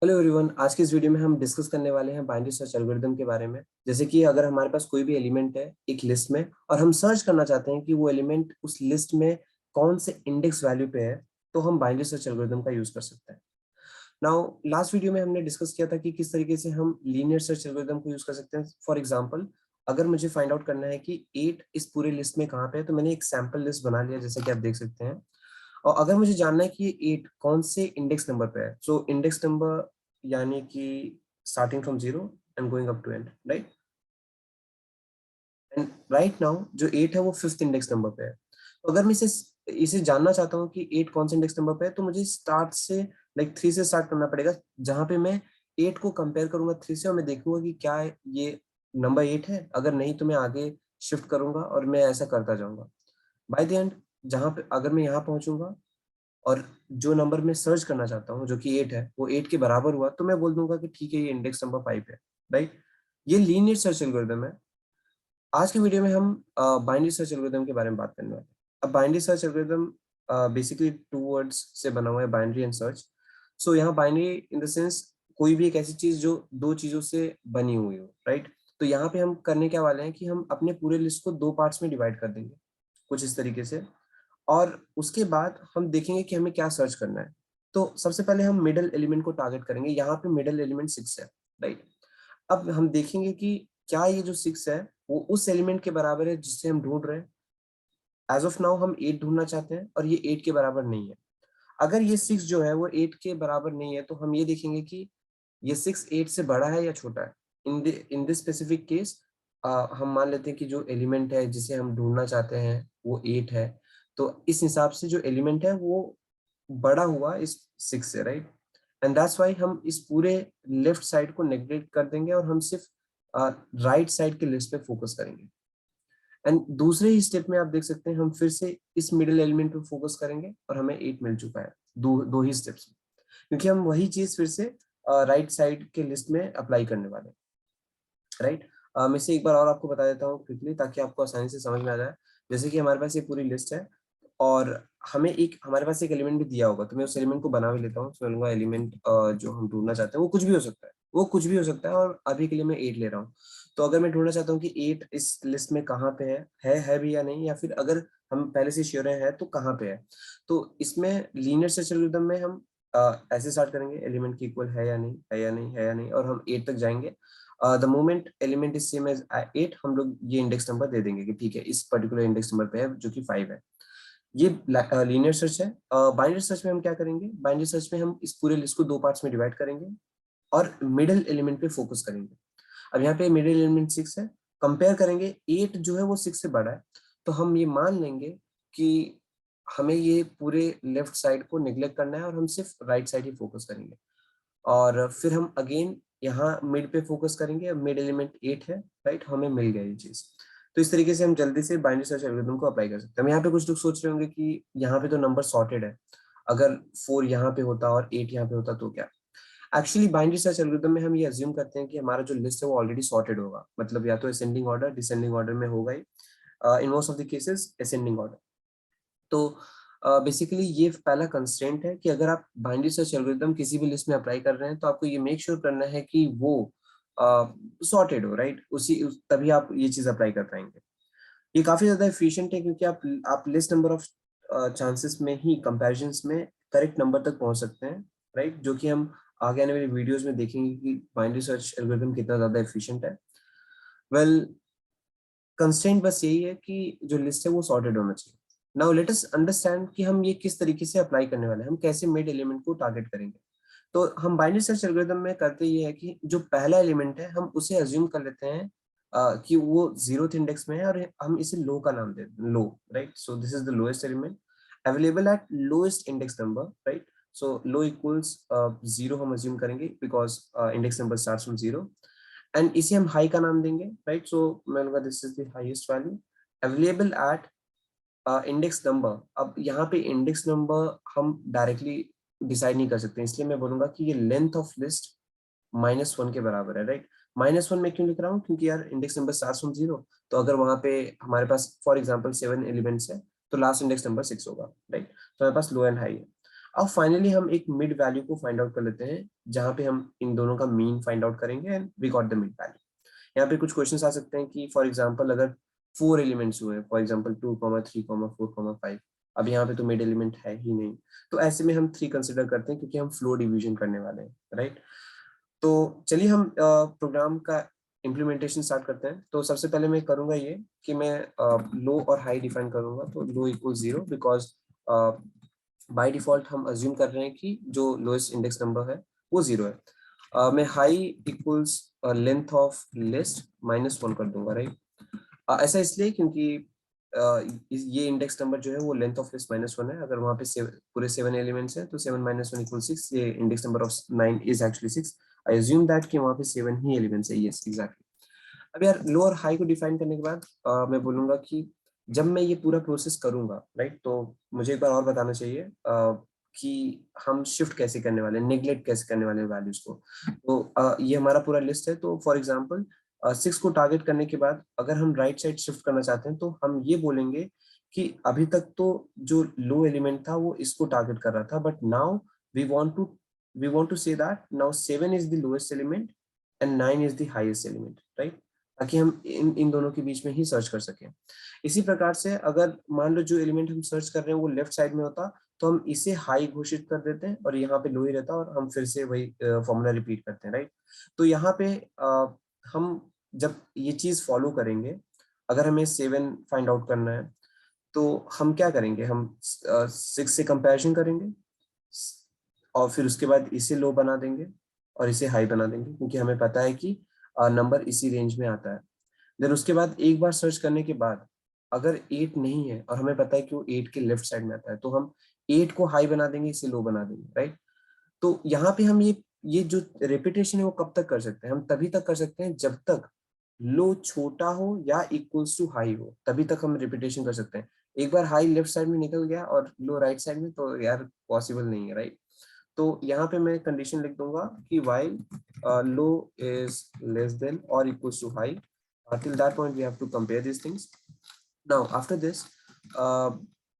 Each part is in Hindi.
हेलो एवरीवन, आज की इस वीडियो में हम डिस्कस करने वाले हैं बाइनरी सर्च एल्गोरिदम के बारे में। जैसे कि अगर हमारे पास कोई भी एलिमेंट है एक लिस्ट में और हम सर्च करना चाहते हैं कि वो एलिमेंट उस लिस्ट में कौन से इंडेक्स वैल्यू पे है, तो हम बाइनरी सर्च एल्गोरिदम का यूज कर सकते हैं। नाउ लास्ट वीडियो में हमने डिस्कस किया था कि किस तरीके से हम लीनियर सर्च एल्गोरिदम को यूज कर सकते हैं। फॉर एग्जांपल, अगर मुझे फाइंड आउट करना है कि 8 इस पूरे लिस्ट में कहाँ पे है, तो मैंने एक सैंपल लिस्ट बना लिया जैसा कि आप देख सकते हैं। और अगर मुझे जानना है कि ये 8 कौन से इंडेक्स नंबर पे है, सो इंडेक्स नंबर यानी कि starting from 0 and going up to and, right. And right now जो 8 है वो 5th इंडेक्स नंबर पे है। तो अगर मैं इसे इसे जानना चाहता हूँ कि 8 कौन से इंडेक्स नंबर पे है, तो मुझे स्टार्ट से लाइक 3 से स्टार्ट करना पड़ेगा, जहां पे मैं 8 को कंपेयर करूंगा 3 से और मैं देखूंगा कि क्या ये नंबर 8 है। अगर नहीं तो मैं आगे शिफ्ट करूंगा और मैं ऐसा करता जाऊंगा। बाय द एंड, जहां पे अगर मैं यहाँ पहुंचूंगा और जो नंबर मैं सर्च करना चाहता हूँ जो कि 8 है वो 8 के बराबर हुआ, तो मैं बोल दूंगा कि ठीक है, ये इंडेक्स नंबर 5 है, राइट। ये लीनियर सर्च एल्गोरिदम है। आज के वीडियो में हम बाइनरी सर्च एल्गोरिदम के बारे में बात करने वाले हैं। अब binary search algorithm basically two words से बना हुआ है, बाइनरी एंड सर्च। सो यहाँ बाइनरी इन द सेंस कोई भी एक ऐसी चीज जो दो चीजों से बनी हुई हो, राइट। तो यहाँ पे हम करने क्या वाले हैं कि हम अपने पूरे लिस्ट को दो पार्ट्स में डिवाइड कर देंगे, कुछ इस तरीके से। और उसके बाद हम देखेंगे कि हमें क्या सर्च करना है। तो सबसे पहले हम मिडल एलिमेंट को टारगेट करेंगे। यहाँ पे मिडल एलिमेंट 6 है, राइट। अब हम देखेंगे कि क्या ये जो 6 है वो उस एलिमेंट के बराबर है जिससे हम ढूंढ रहे हैं। एज ऑफ नाउ हम 8 ढूंढना चाहते हैं और ये 8 के बराबर नहीं है। अगर ये 6 जो है वो 8 के बराबर नहीं है, तो हम ये देखेंगे कि ये 6 8 से बड़ा है या छोटा है। इन दिस स्पेसिफिक केस हम मान लेते हैं कि जो एलिमेंट है जिसे हम ढूंढना चाहते हैं वो 8 है। तो इस हिसाब से जो एलिमेंट है वो बड़ा हुआ इस 6 से, राइट। एंड दैट्स वाई हम इस पूरे लेफ्ट साइड को नेग्लेक्ट कर देंगे और हम सिर्फ राइट साइड के लिस्ट पे फोकस करेंगे। एंड दूसरे ही स्टेप में आप देख सकते हैं हम फिर से इस मिडिल एलिमेंट पे फोकस करेंगे और हमें 8 मिल चुका है, दो ही स्टेप्स में। क्योंकि हम वही चीज फिर से राइट साइड के लिस्ट में अप्लाई करने वाले हैं, राइट। मैं इसे एक बार और आपको बता देता हूँ क्विकली, ताकि आपको आसानी से समझ में आ जाए। जैसे कि हमारे पास ये पूरी लिस्ट है और हमारे पास एक एलिमेंट भी दिया होगा, तो मैं उस एलिमेंट को बना भी लेता हूँ। तो मैं लूंगा एलिमेंट जो हम ढूंढना चाहते हैं वो कुछ भी हो सकता है, वो कुछ भी हो सकता है, और अभी के लिए मैं 8 ले रहा हूँ। तो अगर मैं ढूंढना चाहता हूँ कि 8 इस लिस्ट में कहाँ पे है भी या नहीं, या फिर अगर हम पहले से श्योर है तो कहाँ पे है। तो इसमें लीनियर सर्च एल्गोरिथम में हम ऐसे स्टार्ट करेंगे, एलिमेंट की इक्वल है या नहीं, है या नहीं, है या नहीं, और हम 8 तक जाएंगे। The moment element is same as 8, हम लोग ये इंडेक्स नंबर दे देंगे कि ठीक है, इस पर्टिकुलर इंडेक्स नंबर पे है जो कि 5 है। ये लीनियर सर्च है। बाइनरी सर्च में हम क्या करेंगे, बाइनरी सर्च में हम इस पूरे लिस्ट को दो पार्ट्स में डिवाइड करेंगे और मिडिल एलिमेंट पे फोकस करेंगे। अब यहाँ पे मिडिल एलिमेंट 6 है, कंपेयर करेंगे 8 जो है वो 6 से बड़ा है। तो हम ये मान लेंगे कि हमें ये पूरे लेफ्ट साइड को निग्लेक्ट करना है और हम सिर्फ राइट साइड ही फोकस करेंगे। और फिर हम अगेन यहाँ मिड पे फोकस करेंगे। मिड एलिमेंट 8 है, राइट, हमें मिल गया ये चीज। तो इस तरीके से हम जल्दी से बाइनरी सर्च एल्गोरिथम को अप्लाई कर सकते हैं। यहाँ पे कुछ लोग सोच रहे होंगे कि यहाँ पे तो नंबर सॉर्टेड है, अगर 4 यहाँ पे होता और 8 यहाँ पे होता तो क्या। एक्चुअली बाइनरी सर्च एल्गोरिथम में हम ये अज्यूम करते हैं कि हमारा जो लिस्ट है वो ऑलरेडी सॉर्टेड होगा, मतलब या तो असेंडिंग ऑर्डर डिसेंडिंग ऑर्डर में होगा ही, in most of the cases ascending order. तो बेसिकली ये पहला कंस्ट्रेंट है कि अगर आप बाइनरी सर्च एल्गोरिथम किसी भी लिस्ट में अप्लाई कर रहे हैं, तो आपको ये मेक श्योर करना है कि वो सॉर्टेड हो, राइट। तभी आप ये चीज अप्लाई कर पाएंगे। ये काफी ज्यादा एफिशिएंट है, क्योंकि आप लेस नंबर ऑफ चांसेस में ही कंपैरिजंस में करेक्ट नंबर तक पहुंच सकते हैं, राइट। जो कि हम आगे आने वाली वीडियोस में देखेंगे कि बाइनरी सर्च एल्गोरिथम कितना ज्यादा एफिशिएंट है। वेल, कंस्ट्रेंट बस यही है कि जो लिस्ट है वो सॉर्टेड होना चाहिए। नाउ लेट अस अंडरस्टैंड कि हम ये किस तरीके से अप्लाई करने वाले हैं, हम कैसे मिड एलिमेंट को टारगेट करेंगे। तो हम बाइनरी सर्च एल्गोरिथम में करते ये है कि जो पहला एलिमेंट है हम उसे अज्यूम कर लेते हैं कि वो 0th इंडेक्स में है, और हम इसे लो का नाम देते हैं, low, right. So this is the lowest element available at lowest index number, right. So low equals 0 हम अज्यूम करेंगे because index number starts from 0, and इसे हम हाई का नाम देंगे, राइट। सो मैं लूंगा this is the highest value available at index number. अब यहाँ पे इंडेक्स नंबर हम डायरेक्टली डिसाइड नहीं कर सकते, इसलिए मैं बोलूंगा कि ये लेंथ ऑफ लिस्ट -1 के बराबर है, राइट। -1 में क्यों लिख रहा हूँ, क्योंकि यार इंडेक्स नंबर स्टार्ट फ्रॉम 0, तो अगर वहां पे हमारे पास फॉर एग्जांपल 7 एलिमेंट्स है, तो लास्ट इंडेक्स नंबर 6 होगा, राइट। तो हमारे पास लो एंड हाई है। अब फाइनली हम एक मिड वैल्यू को फाइंड आउट कर लेते हैं, जहां पे हम इन दोनों का मीन फाइंड आउट करेंगे and we got the mid value. यहाँ पे कुछ क्वेश्चंस आ सकते हैं कि फॉर एग्जांपल अगर 4 एलिमेंट्स हुए, फॉर एग्जांपल 2, 3, 4, 5, अब यहाँ पे तो मिड एलिमेंट है ही नहीं, तो ऐसे में हम 3 कंसिडर करते हैं क्योंकि हम फ्लोर डिवीजन करने वाले हैं, राइट। तो चलिए हम प्रोग्राम का इम्प्लीमेंटेशन स्टार्ट करते हैं। तो सबसे पहले मैं करूंगा ये कि मैं लो और हाई डिफाइन करूंगा। तो लो इक्वल 0 बिकॉज बाय डिफॉल्ट हम अज्यूम कर रहे हैं कि जो लोएस्ट इंडेक्स नंबर है वो 0 है। मैं high equals length of list -1 कर दूंगा, राइट। ऐसा इसलिए क्योंकि ये इंडेक्स नंबर जो है वो लेंथ ऑफ लिस्ट -1 है। अगर वहाँ पे पूरे 7 एलिमेंट्स हैं तो 7 - 1 = 6। ये index number of 9 is actually 6। I assume that कि वहाँ पे 7 ही एलिमेंट्स है। Yes, exactly. अब यार लो और हाई को डिफाइन करने के बाद मैं बोलूंगा कि जब मैं ये पूरा प्रोसेस करूंगा, राइट, तो मुझे एक बार और बताना चाहिए कि हम शिफ्ट कैसे करने वाले हैं, नेग्लेक्ट कैसे करने वाले हैं वैल्यूज को। तो ये हमारा पूरा लिस्ट है। तो फॉर एग्जांपल 6 को टारगेट करने के बाद अगर हम राइट साइड शिफ्ट करना चाहते हैं तो हम ये बोलेंगे कि अभी तक तो जो लो एलिमेंट था वो इसको टारगेट कर रहा था, but now we want to we want to say that now 7 is the lowest element and 9 is the highest element, right, ताकि हम इन दोनों के बीच में ही सर्च कर सकें। इसी प्रकार से अगर मान लो जो एलिमेंट हम सर्च कर रहे हैं वो लेफ्ट साइड में होता तो हम इसे हाई घोषित कर देते हैं और यहाँ पे लो ही रहता और हम फिर से वही फॉर्मूला रिपीट करते हैं, राइट। तो यहाँ पे हम जब ये चीज फॉलो करेंगे, अगर हमें 7 फाइंड आउट करना है तो हम क्या करेंगे, हम 6 से कंपैरिजन करेंगे और फिर उसके बाद इसे लो बना देंगे और इसे हाई बना देंगे क्योंकि हमें पता है कि नंबर इसी रेंज में आता है। देन उसके बाद एक बार सर्च करने के बाद अगर 8 नहीं है और हमें पता है कि वो 8 के लेफ्ट साइड में आता है तो हम 8 को हाई बना देंगे, इसे लो बना देंगे, राइट। तो यहाँ पे हम ये जो रेपिटेशन है वो कब तक कर सकते हैं, हम तभी तक कर सकते हैं जब तक लो छोटा हो या इक्वल्स टू हाई हो, तभी तक हम रिपीटेशन कर सकते हैं। एक बार हाई लेफ्ट साइड में निकल गया और लो राइट साइड में तो यार पॉसिबल नहीं है, राइट। तो यहाँ पे मैं कंडीशन लिख दूंगा कि while low is less than और equals to high, till that point we have to compare these things. Now after this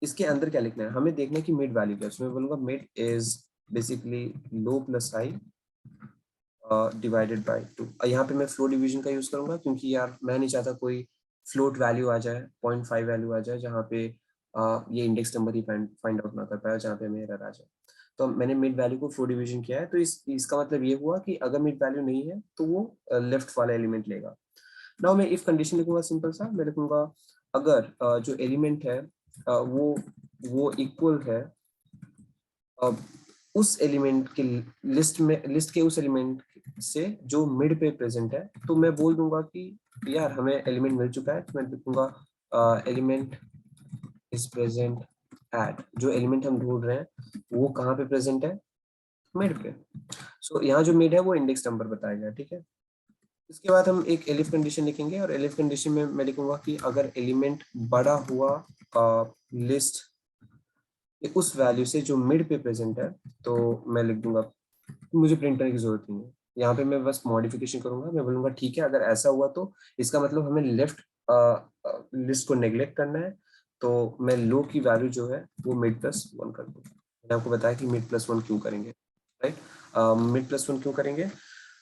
इसके अंदर क्या लिखना है, हमें देखना है कि मिड वैल्यू क्या है। उसमें बोलूंगा mid is basically low plus high divided by 2। यहाँ पे मैं फ्लोट डिवीजन का यूज करूंगा क्योंकि यार मैं नहीं चाहता कोई फ्लोट वैल्यू आ जाए, 0.5 वैल्यू आ जाए जहाँ पे ये इंडेक्स नंबर ही फाइंड आउट ना कर पाए, जहाँ पे हमें एरर आ जाए। तो मैंने मिड वैल्यू को फ्लोट डिवीजन किया है। तो इसका मतलब ये हुआ कि अगर मिड वैल्यू नहीं है तो वो लेफ्ट वाला एलिमेंट लेगा। नाउ मैं इफ कंडीशन लिखूंगा, सिंपल सा मैं लिखूंगा अगर जो एलिमेंट है वो इक्वल है उस एलिमेंट के लिस्ट के उस एलिमेंट से जो मिड पे प्रेजेंट है, तो मैं बोल दूंगा कि यार हमें एलिमेंट मिल चुका है। तो मैं लिखूंगा एलिमेंट इज प्रेजेंट एट, जो एलिमेंट हम ढूंढ रहे हैं वो कहाँ पे प्रेजेंट है, मिड पे। सो यहाँ जो मिड है वो इंडेक्स नंबर बताया गया, ठीक है। इसके बाद हम एक एलिफ कंडीशन लिखेंगे और एलिफ कंडीशन में मैं लिखूंगा कि अगर एलिमेंट बड़ा हुआ लिस्ट उस वैल्यू से जो मिड पे प्रेजेंट है, तो मैं लिख दूंगा, मुझे प्रिंट करने की जरूरत नहीं है। यहाँ पे मैं बस मॉडिफिकेशन करूंगा, मैं बोलूंगा ठीक है अगर ऐसा हुआ तो इसका मतलब हमें लेफ्ट लिस्ट को नेग्लेक्ट करना है। तो मैं लो की वैल्यू जो है वो मिड+1 कर दूंगा। मैंने आपको बताया कि मिड+1 क्यों करेंगे, राइट। मिड+1 क्यों करेंगे,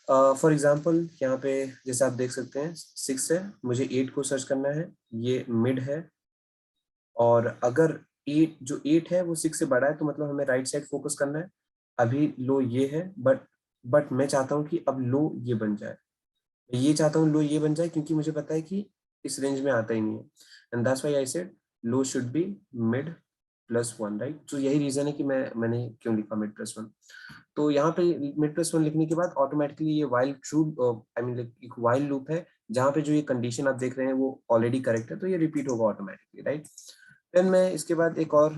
फॉर एग्जाम्पल यहाँ पे जैसे आप देख सकते हैं 6 है, मुझे 8 को सर्च करना है, ये मिड है। और अगर 8 जो 8 है वो 6 से बड़ा है तो मतलब हमें राइट साइड फोकस करना है। अभी लो ये है, बट मैं चाहता हूँ कि अब लो ये बन जाए। मैं ये चाहता हूँ लो ये बन जाए क्योंकि मुझे पता है कि इस रेंज में आता ही नहीं है। And that's why I said low should be मिड+1, राइट। तो यही रीजन है कि मैंने क्यों लिखा मिड+1। तो यहाँ पे मिड+1 लिखने के बाद ऑटोमेटिकली ये वाइल ट्रू आई मीन एक वाइल लूप है जहाँ पे जो ये कंडीशन आप देख रहे हैं वो ऑलरेडी करेक्ट है, तो ये रिपीट होगा ऑटोमेटिकली, राइट। देन मैं इसके बाद एक और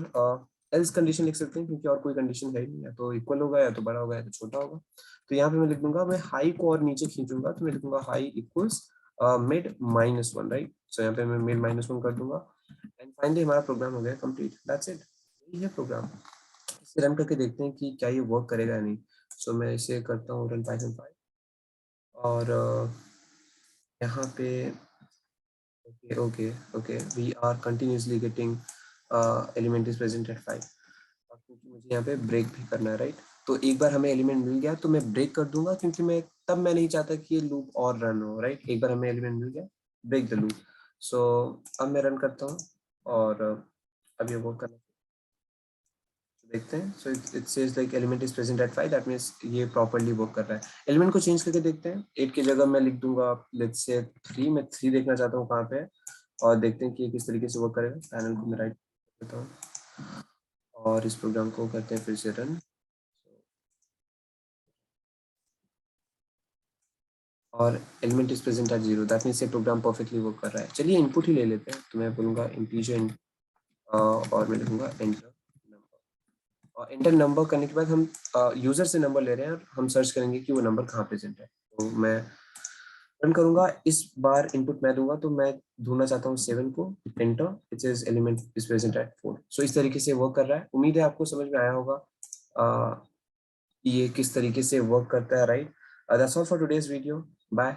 एल्स कंडीशन लिख सकते हैं क्योंकि और कोई कंडीशन है ही नहीं, या तो इक्वल होगा या तो बड़ा होगा या तो छोटा होगा। तो यहाँ पे मैं लिख दूंगा, मैं हाई को और नीचे खींचूंगा तो मैं लिखूंगा हाई इक्वल्स मिड-1, राइट। सो यहाँ पे मैं मिड-1 कर दूंगा एंड फाइनली हमारा प्रोग्राम हो गया कंप्लीट। दैट्स इट, यही है प्रोग्राम। इसे रन करके देखते हैं कि क्या ये वर्क करेगा या नहीं। सो मैं इसे करता हूँ रन पाइथन 5 और यहाँ पे okay we are continuously getting element is present at 5। मुझे यहाँ पे ब्रेक भी करना है, राइट। तो एक बार हमें एलिमेंट मिल गया तो मैं ब्रेक कर दूंगा, क्योंकि मैं नहीं चाहता कि ये लूप और रन हो, राइट। एक बार हमें एलिमेंट मिल गया, ब्रेक द लूप। सो अब मैं रन करता हूँ और अब ये वर्क करना देखते हैं। So it says like element is present at 5, that means ये प्रॉपर्ली वर्क कर रहा है। एलिमेंट को चेंज करके देखते हैं। 8 की जगह मैं लिख दूंगा लेट्स से 3, मैं 3 देखना चाहता हूँ कहाँ पे है, और देखते हैं कि ये किस तरीके से वर्क करेगा। पैनल को मैं राइट करता हूँ और इस प्रोग्राम को करते हैं फिर से रन, और element is present at 0, that means ये प्रोग्राम परफेक्टली वर्क कर रहा है। चलिए इनपुट ही ले लेते हैं। तो मैं बोलूँगा इंटीजर और मैं लिखूंगा एंटर नंबर, और एंटर नंबर करने के बाद हम यूजर से नंबर ले रहे हैं और हम सर्च करेंगे कि वो नंबर कहाँ प्रेजेंट है। तो मैं रन करूंगा, इस बार इनपुट मैं दूंगा, तो मैं ढूंढना चाहता हूँ 7 को, enter, it is element is present at 4। सो इस तरीके से वर्क कर रहा है। उम्मीद है आपको समझ में आया होगा ये किस तरीके से वर्क करता है, right. That's all for today's video, bye.